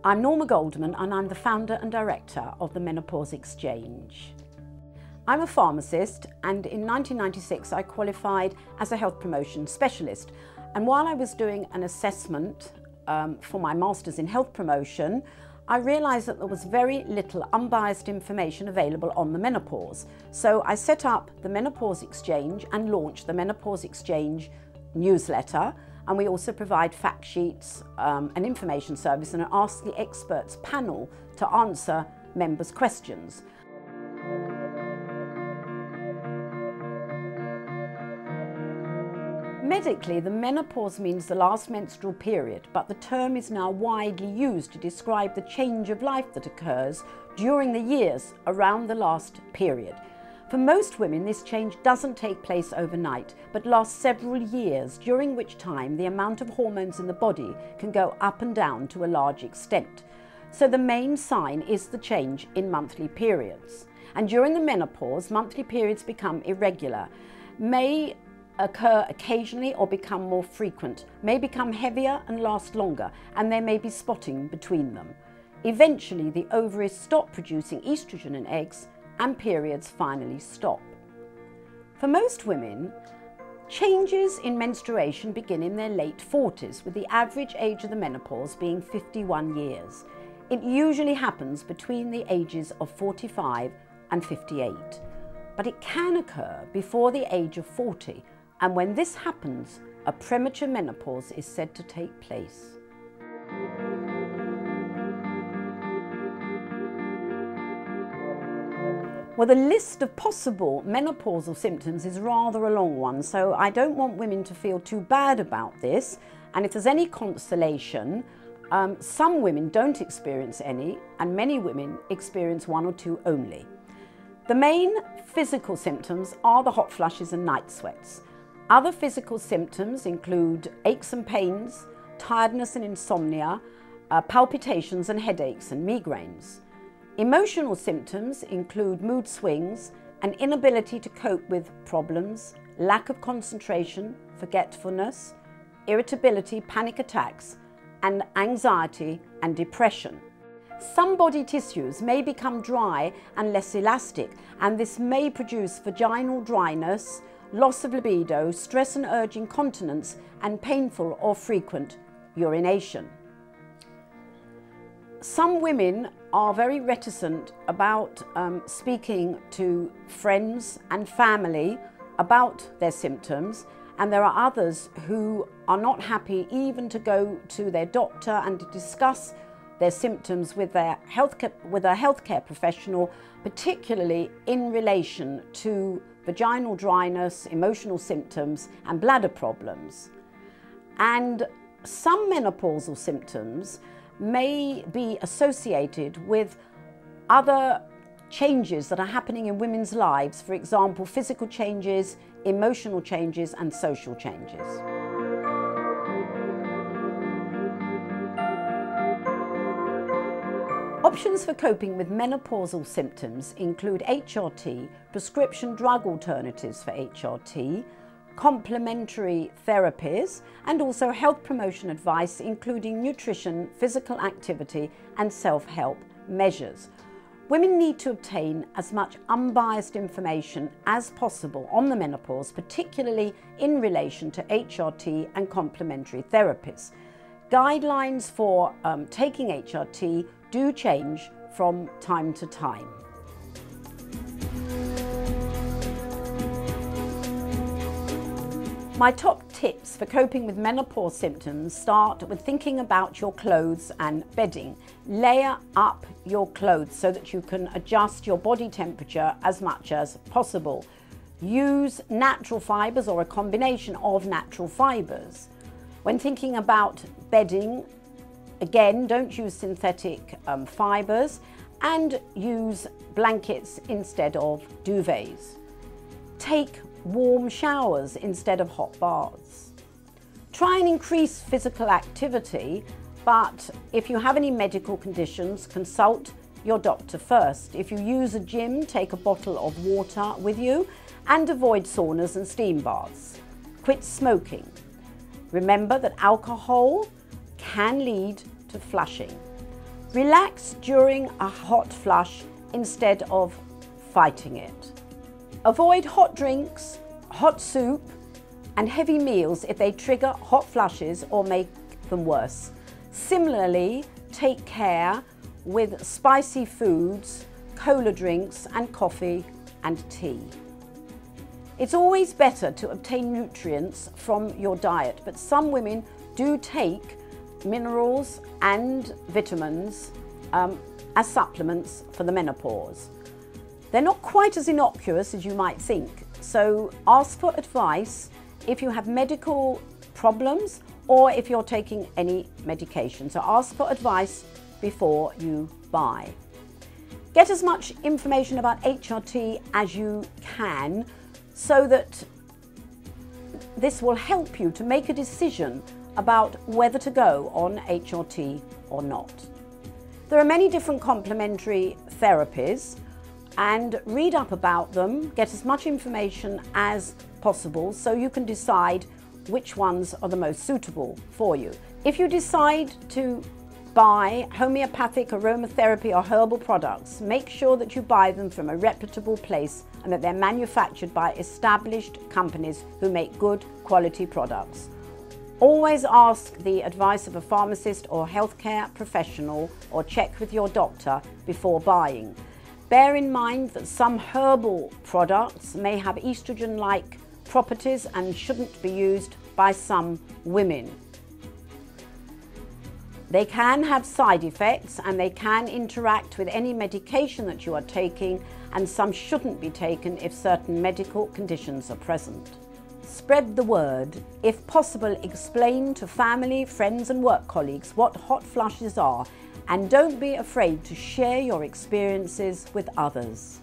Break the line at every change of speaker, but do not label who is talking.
I'm Norma Goldman and I'm the founder and director of the Menopause Exchange. I'm a pharmacist and in 1996 I qualified as a health promotion specialist, and while I was doing an assessment for my Masters in Health Promotion, I realised that there was very little unbiased information available on the menopause. So I set up the Menopause Exchange and launched the Menopause Exchange newsletter, and we also provide fact sheets, an information service and an Ask the Experts panel to answer members' questions. Medically, the menopause means the last menstrual period, but the term is now widely used to describe the change of life that occurs during the years around the last period. For most women, this change doesn't take place overnight, but lasts several years, during which time the amount of hormones in the body can go up and down to a large extent. So the main sign is the change in monthly periods. And during the menopause, monthly periods become irregular, may occur occasionally or become more frequent, may become heavier and last longer, and there may be spotting between them. Eventually, the ovaries stop producing estrogen and eggs, and periods finally stop. For most women, changes in menstruation begin in their late 40s, with the average age of the menopause being 51 years. It usually happens between the ages of 45 and 58, but it can occur before the age of 40, and when this happens, a premature menopause is said to take place. Well, the list of possible menopausal symptoms is rather a long one, so I don't want women to feel too bad about this. And if there's any consolation, some women don't experience any, and many women experience one or two only. The main physical symptoms are the hot flushes and night sweats. Other physical symptoms include aches and pains, tiredness and insomnia, palpitations and headaches and migraines. Emotional symptoms include mood swings, an inability to cope with problems, lack of concentration, forgetfulness, irritability, panic attacks, and anxiety and depression. Some body tissues may become dry and less elastic, and this may produce vaginal dryness, loss of libido, stress and urge incontinence, and painful or frequent urination. Some women are very reticent about speaking to friends and family about their symptoms, and there are others who are not happy even to go to their doctor and to discuss their symptoms with a healthcare professional, particularly in relation to vaginal dryness, emotional symptoms, and bladder problems. And some menopausal symptoms may be associated with other changes that are happening in women's lives, for example, physical changes, emotional changes, and social changes. Options for coping with menopausal symptoms include HRT, prescription drug alternatives for HRT, complementary therapies, and also health promotion advice including nutrition, physical activity, and self-help measures. Women need to obtain as much unbiased information as possible on the menopause, particularly in relation to HRT and complementary therapies. Guidelines for taking HRT do change from time to time. My top tips for coping with menopause symptoms start with thinking about your clothes and bedding. Layer up your clothes so that you can adjust your body temperature as much as possible. Use natural fibres or a combination of natural fibres. When thinking about bedding, again, don't use synthetic fibres and use blankets instead of duvets. Take warm showers instead of hot baths. Try and increase physical activity, but if you have any medical conditions, consult your doctor first. If you use a gym, take a bottle of water with you and avoid saunas and steam baths. Quit smoking. Remember that alcohol can lead to flushing. Relax during a hot flush instead of fighting it. Avoid hot drinks, hot soup, and heavy meals if they trigger hot flushes or make them worse. Similarly, take care with spicy foods, cola drinks, and coffee and tea. It's always better to obtain nutrients from your diet, but some women do take minerals and vitamins as supplements for the menopause. They're not quite as innocuous as you might think, so ask for advice if you have medical problems or if you're taking any medication. So ask for advice before you buy. Get as much information about HRT as you can so that this will help you to make a decision about whether to go on HRT or not. There are many different complementary therapies, and read up about them, get as much information as possible so you can decide which ones are the most suitable for you. If you decide to buy homeopathic, aromatherapy or herbal products, make sure that you buy them from a reputable place and that they're manufactured by established companies who make good quality products. Always ask the advice of a pharmacist or healthcare professional or check with your doctor before buying. Bear in mind that some herbal products may have estrogen-like properties and shouldn't be used by some women. They can have side effects and they can interact with any medication that you are taking, and some shouldn't be taken if certain medical conditions are present. Spread the word. If possible, explain to family, friends and work colleagues what hot flushes are, and don't be afraid to share your experiences with others.